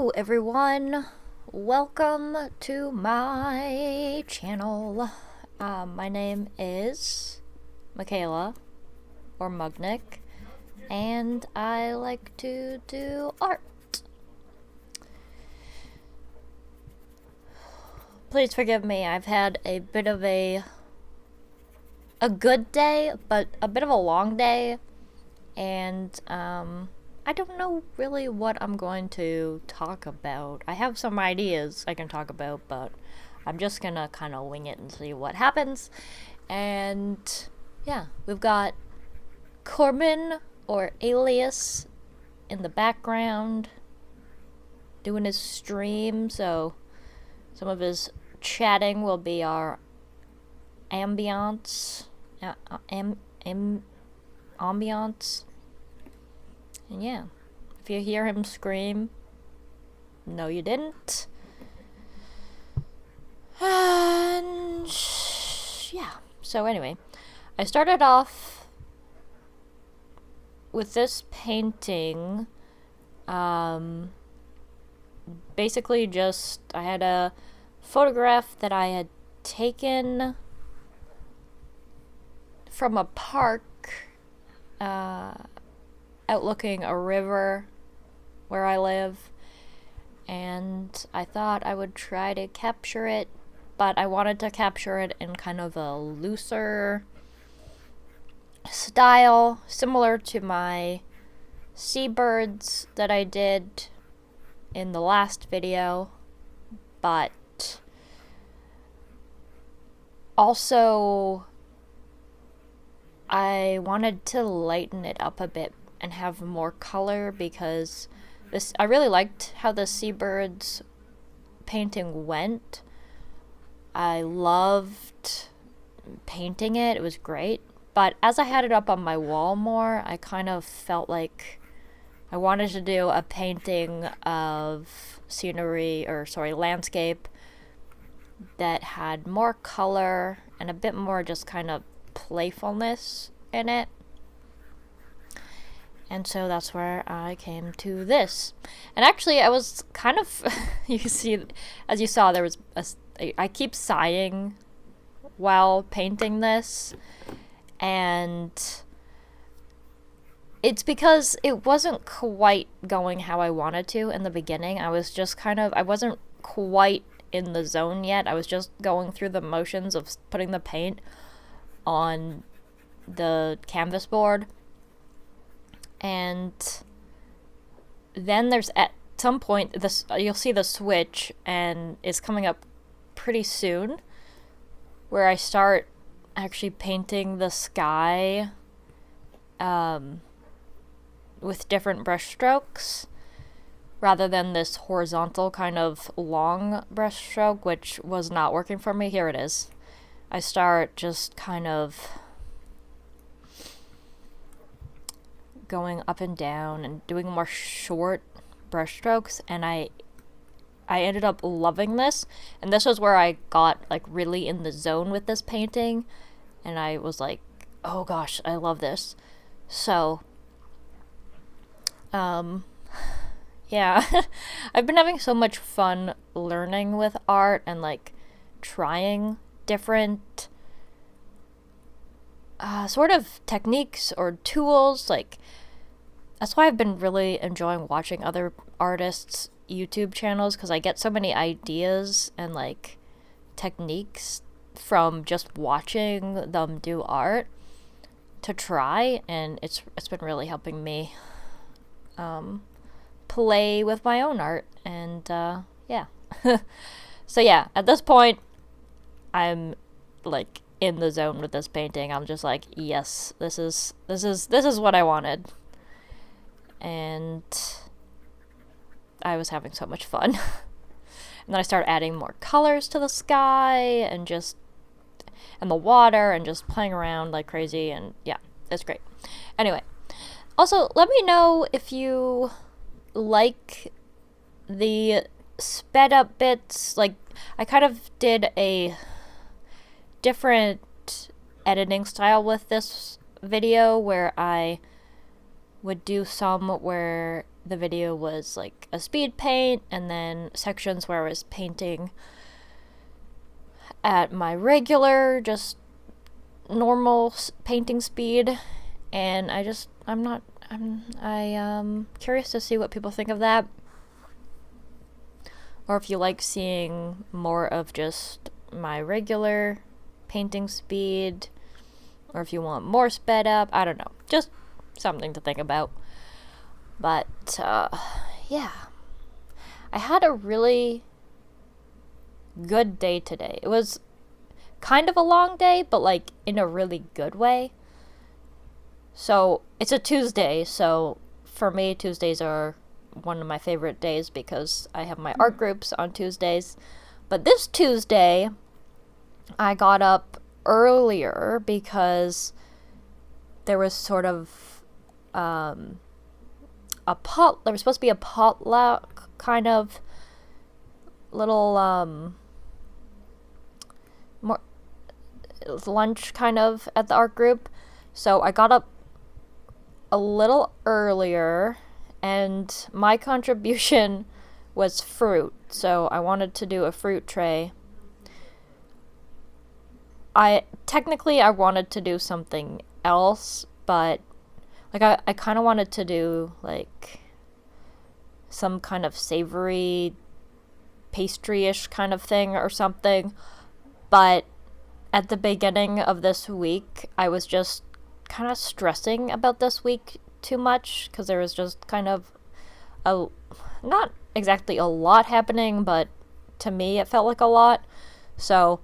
Hello everyone, welcome to my channel. My name is Michaela, or Mugnick, and I like to do art. Please forgive me, I've had a bit of a good day, but a bit of a long day, and I don't know really what I'm going to talk about. I have some ideas I can talk about, but I'm just gonna kind of wing it and see what happens. And yeah, we've got Corbin, or Alias, in the background doing his stream, so some of his chatting will be our ambiance. Ambiance. And yeah, if you hear him scream, no you didn't. And yeah, so anyway, I started off with this painting. Basically just, I had a photograph that I had taken from a park, outlooking a river where I live, and I thought I would try to capture it, but I wanted to capture it in kind of a looser style, similar to my seabirds that I did in the last video, but also I wanted to lighten it up a bit and have more color, because I really liked how the seabirds painting went. I loved painting it, it was great, but as I had it up on my wall more, I kind of felt like I wanted to do a painting of landscape that had more color and a bit more just kind of playfulness in it. And so that's where I came to this. And actually, I was kind of, you can see, as you saw, there was I keep sighing while painting this. And it's because it wasn't quite going how I wanted to in the beginning. I was just I wasn't quite in the zone yet. I was just going through the motions of putting the paint on the canvas board. And then there's, at some point, you'll see the switch, and it's coming up pretty soon, where I start actually painting the sky with different brush strokes, rather than this horizontal kind of long brush stroke, which was not working for me. Here it is. I start just kind of going up and down and doing more short brush strokes, and I ended up loving this, and this was where I got like really in the zone with this painting, and I was like, oh gosh, I love this. So yeah, I've been having so much fun learning with art and like trying different sort of techniques or tools. Like, that's why I've been really enjoying watching other artists' YouTube channels, because I get so many ideas and like techniques from just watching them do art to try, and it's been really helping me play with my own art. And yeah. So yeah, at this point I'm like in the zone with this painting. I'm just like, yes, this is what I wanted. And I was having so much fun. And then I started adding more colors to the sky and the water, and just playing around like crazy, and yeah, it's great. Anyway, also let me know if you like the sped up bits. Like, I kind of did a different editing style with this video, where I would do some where the video was like a speed paint, and then sections where I was painting at my regular, just normal painting speed. And I'm curious to see what people think of that, or if you like seeing more of just my regular painting speed, or if you want more sped up. I don't know, just something to think about. But yeah, I had a really good day today. It was kind of a long day, but like in a really good way. So it's a Tuesday, so for me Tuesdays are one of my favorite days because I have my art groups on Tuesdays. But this Tuesday I got up earlier because there was sort of there was supposed to be a potluck kind of little more lunch kind of at the art group. So I got up a little earlier, and my contribution was fruit. So I wanted to do a fruit tray. I wanted to do something else, but like I kind of wanted to do like some kind of savory pastry-ish kind of thing or something. But at the beginning of this week, I was just kind of stressing about this week too much because there was just kind of not exactly a lot happening, but to me it felt like a lot. So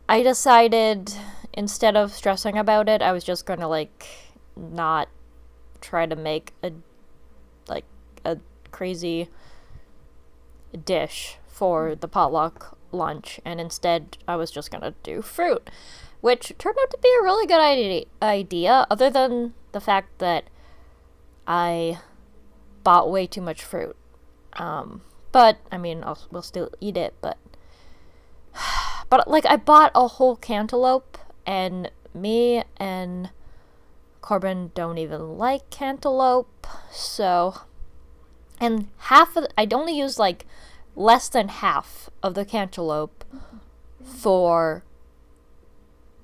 I decided, instead of stressing about it, I was just gonna like not try to make a crazy dish for the potluck lunch, and instead I was just gonna do fruit, which turned out to be a really good idea, other than the fact that I bought way too much fruit. But I mean, we'll still eat it, but like I bought a whole cantaloupe, and me and Corbin don't even like cantaloupe, so, and I'd only use like less than half of the cantaloupe for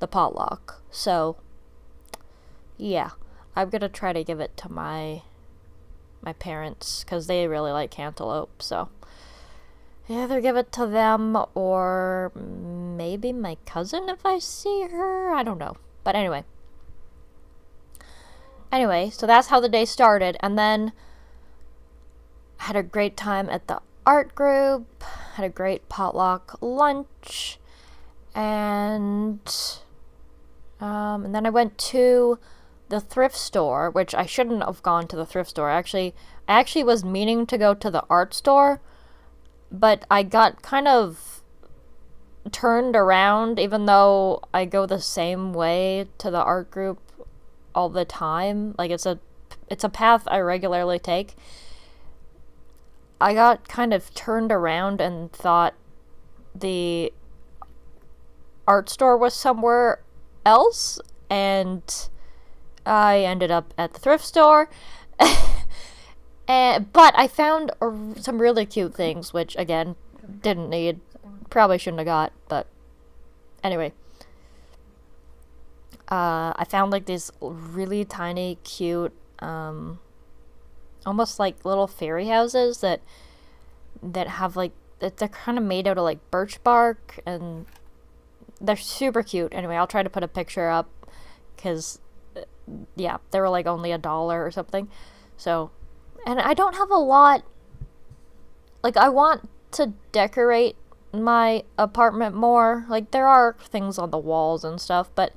the potluck. So yeah, I'm gonna try to give it to my parents because they really like cantaloupe. So either give it to them or maybe my cousin if I see her. I don't know. But anyway, so that's how the day started. And then I had a great time at the art group, had a great potluck lunch, and then I went to the thrift store, which I shouldn't have gone to the thrift store. I actually was meaning to go to the art store, but I got kind of turned around, even though I go the same way to the art group all the time. Like it's a path I regularly take. I got kind of turned around and thought the art store was somewhere else, and I ended up at the thrift store. But I found some really cute things, which again, didn't need, probably shouldn't have got, but anyway. I found like these really tiny, cute, almost like little fairy houses that have like, they're kind of made out of like birch bark, and they're super cute. Anyway, I'll try to put a picture up because yeah, they were like only $1 or something. So, and I don't have a lot, like I want to decorate my apartment more. Like there are things on the walls and stuff, but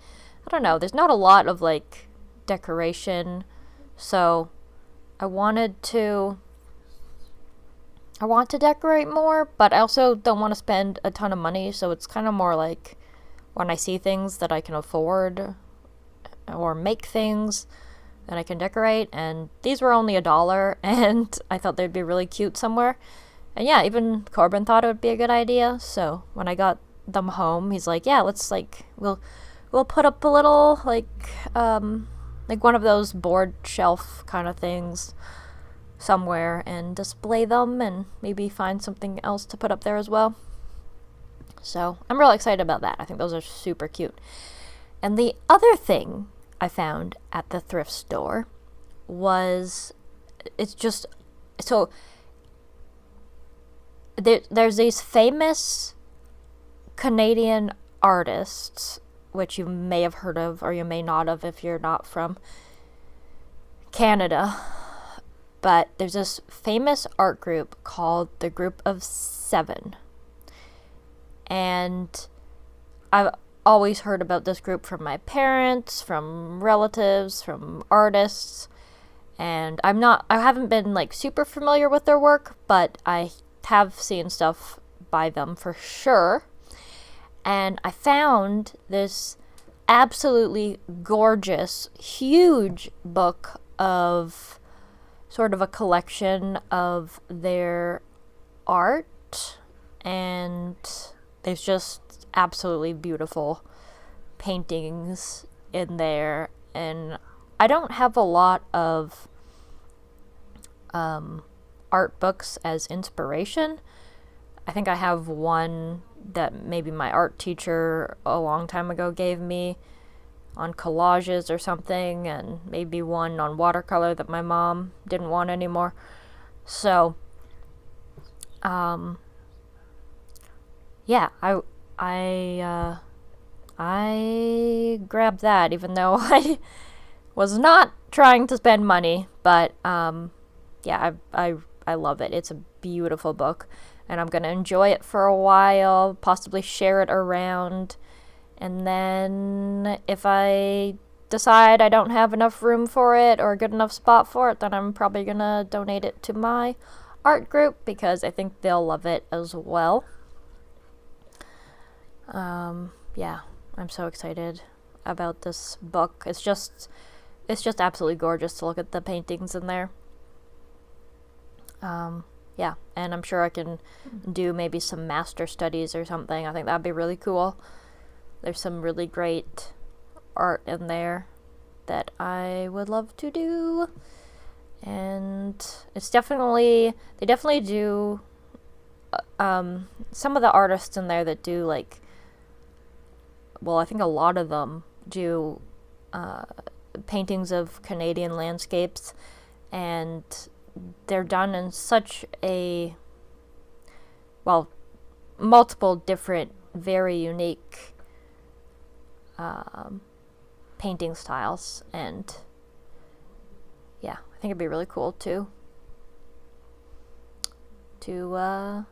I don't know, there's not a lot of like decoration. So I want to decorate more, but I also don't want to spend a ton of money, so it's kind of more like when I see things that I can afford or make things that I can decorate, and these were only $1, and I thought they'd be really cute somewhere. And yeah, even Corbin thought it would be a good idea, so when I got them home, he's like, yeah, let's like, we'll put up a little like like one of those board shelf kind of things somewhere and display them and maybe find something else to put up there as well. So I'm really excited about that. I think those are super cute. And the other thing I found at the thrift store was, it's just, so there's these famous Canadian artists, which you may have heard of or you may not have if you're not from Canada. But there's this famous art group called the Group of Seven. And I've always heard about this group from my parents, from relatives, from artists. And I haven't been like super familiar with their work, but I have seen stuff by them for sure. And I found this absolutely gorgeous, huge book of sort of a collection of their art, and there's just absolutely beautiful paintings in there. And I don't have a lot of art books as inspiration. I think I have one that maybe my art teacher a long time ago gave me on collages or something, and maybe one on watercolor that my mom didn't want anymore. So, yeah, I grabbed that, even though I was not trying to spend money, but yeah, I love it. It's a beautiful book, and I'm gonna enjoy it for a while, possibly share it around. And then if I decide I don't have enough room for it or a good enough spot for it, then I'm probably going to donate it to my art group because I think they'll love it as well. Yeah, I'm so excited about this book. It's just absolutely gorgeous to look at the paintings in there. Yeah, and I'm sure I can do maybe some master studies or something. I think that'd be really cool. There's some really great art in there that I would love to do. And it's they definitely do, some of the artists in there that do like, well, I think a lot of them do paintings of Canadian landscapes, and they're done in such a, well, multiple different, very unique painting styles, and yeah, I think it'd be really cool to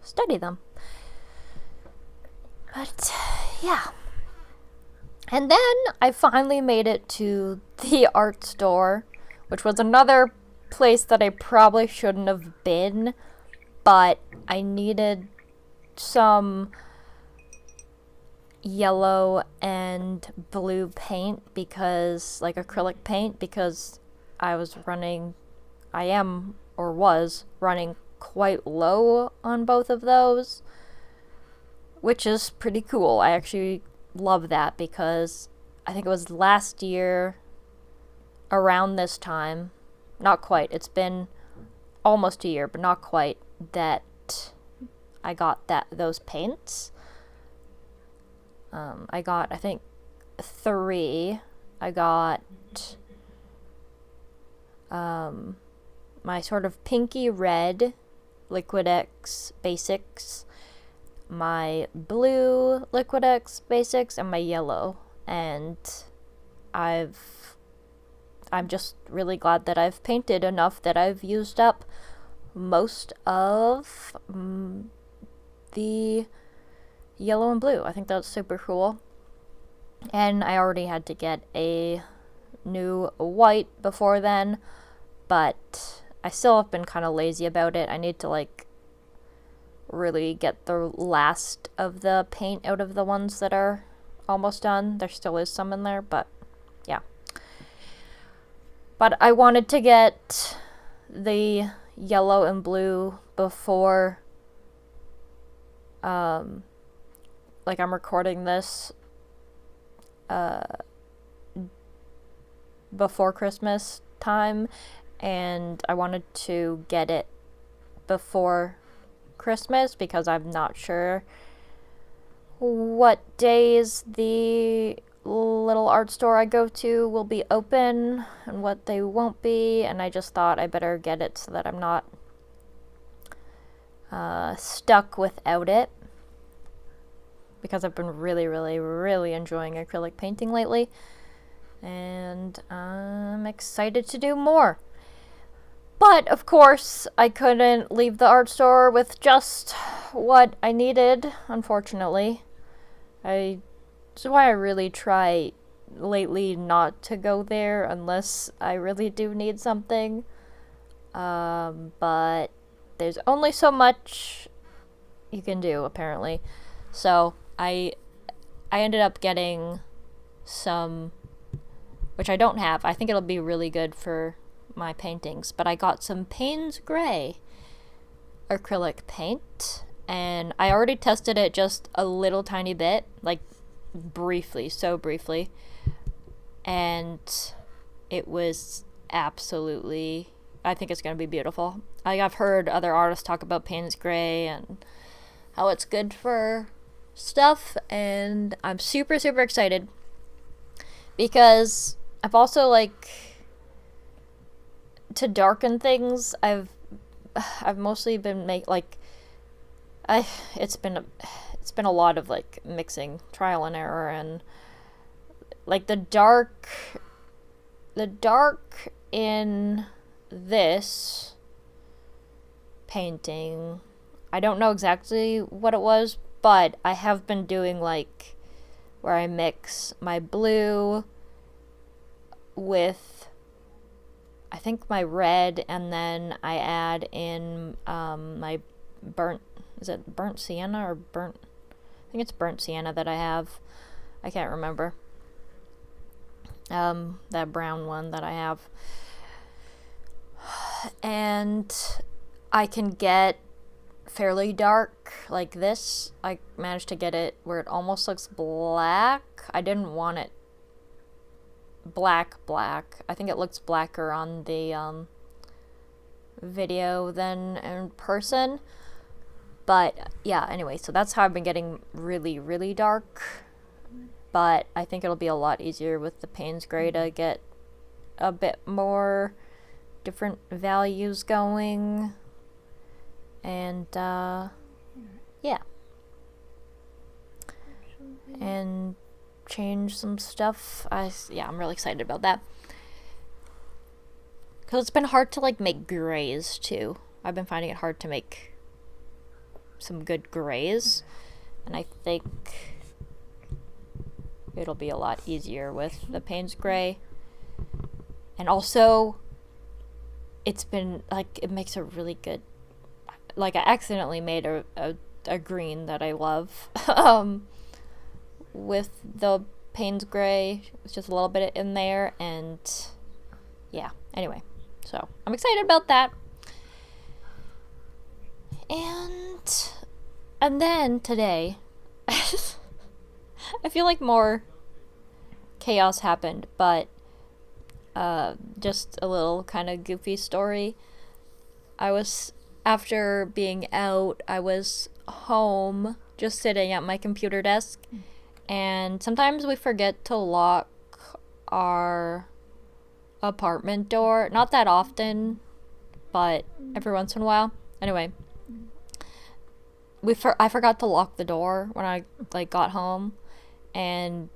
study them. But yeah, and then I finally made it to the art store, which was another place that I probably shouldn't have been, but I needed some yellow and blue paint, because like acrylic paint, because I was running quite low on both of those, which is pretty cool. I actually love that because I think it was last year around this time, not quite, it's been almost a year, but not quite, that I got those paints. I got, I think, 3. I got my sort of pinky red Liquid X Basics, my blue Liquid X Basics, and my yellow. And I'm just really glad that I've painted enough that I've used up most of the yellow and blue. I think that's super cool. And I already had to get a new white before then, but I still have been kind of lazy about it. I need to like really get the last of the paint out of the ones that are almost done. There still is some in there, but yeah. But I wanted to get the yellow and blue before like I'm recording this before Christmas time, and I wanted to get it before Christmas because I'm not sure what days the little art store I go to will be open and what they won't be, and I just thought I better get it so that I'm not stuck without it, because I've been really, really, really enjoying acrylic painting lately, and I'm excited to do more. But, of course, I couldn't leave the art store with just what I needed, unfortunately. That's why I really try lately not to go there unless I really do need something. But there's only so much you can do, apparently. So I ended up getting some, which I don't have. I think it'll be really good for my paintings, but I got some Payne's Gray acrylic paint, and I already tested it just a little tiny bit, like briefly, so briefly, and it was absolutely, I think it's going to be beautiful. I've heard other artists talk about Payne's Gray and how it's good for stuff, and I'm super, super excited because I've also, like, to darken things, I've mostly been it's been a lot of, like, mixing, trial and error, and, like, the dark in this painting, I don't know exactly what it was, but I have been doing, like, where I mix my blue with, I think, my red, and then I add in my burnt sienna or burnt, I think it's burnt sienna that I have. I can't remember. That brown one that I have. And I can get fairly dark like this. I managed to get it where it almost looks black. I didn't want it black. I think it looks blacker on the video than in person. But yeah, anyway, so that's how I've been getting really, really dark. But I think it'll be a lot easier with the Payne's Gray to get a bit more different values going. And yeah. And change some stuff. I'm really excited about that. Because it's been hard to, like, make grays too. I've been finding it hard to make some good grays, and I think it'll be a lot easier with the Payne's Gray. And also, it's been, like, it makes a really good, like, I accidentally made a green that I love with the Payne's Gray. It's just a little bit in there, and yeah, anyway, so I'm excited about that. And then today, I feel like more chaos happened, but just a little kind of goofy story. After being out, I was home just sitting at my computer desk, and sometimes we forget to lock our apartment door. Not that often, but every once in a while. Anyway, I forgot to lock the door when I, like, got home, and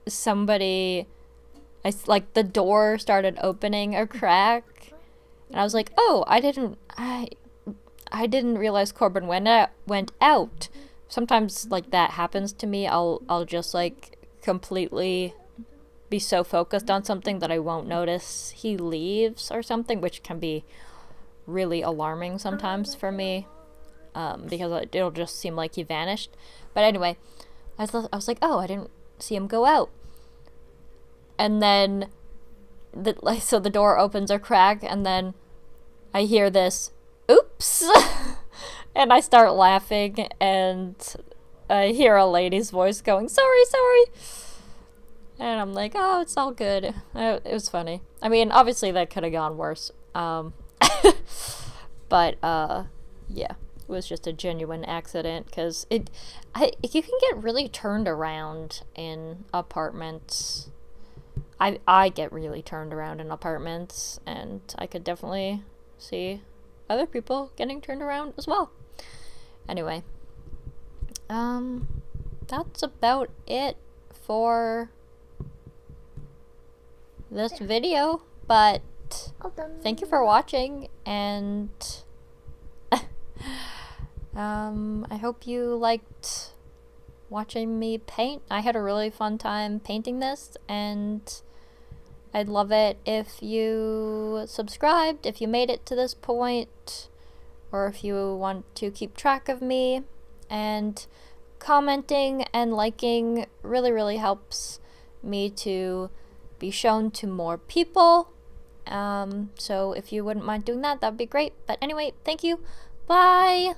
the door started opening a crack, and I was like, oh, I didn't realize Corbin went out. Sometimes, like, that happens to me. I'll just, like, completely be so focused on something that I won't notice he leaves or something, which can be really alarming sometimes for me, because it'll just seem like he vanished. But anyway, I was like, oh, I didn't see him go out. And then so the door opens a crack, and then I hear this, oops, and I start laughing, and I hear a lady's voice going, sorry. And I'm like, oh, it's all good. It was funny. I mean, obviously that could have gone worse. But yeah, it was just a genuine accident because you can get really turned around in apartments. I get really turned around in apartments, and I could definitely see other people getting turned around as well. Anyway, that's about it for this video, but thank you for watching, and I hope you liked watching me paint. I had a really fun time painting this, and I'd love it if you subscribed, if you made it to this point, or if you want to keep track of me. And commenting and liking really helps me to be shown to more people. So if you wouldn't mind doing that, that'd be great. But anyway, thank you. Bye!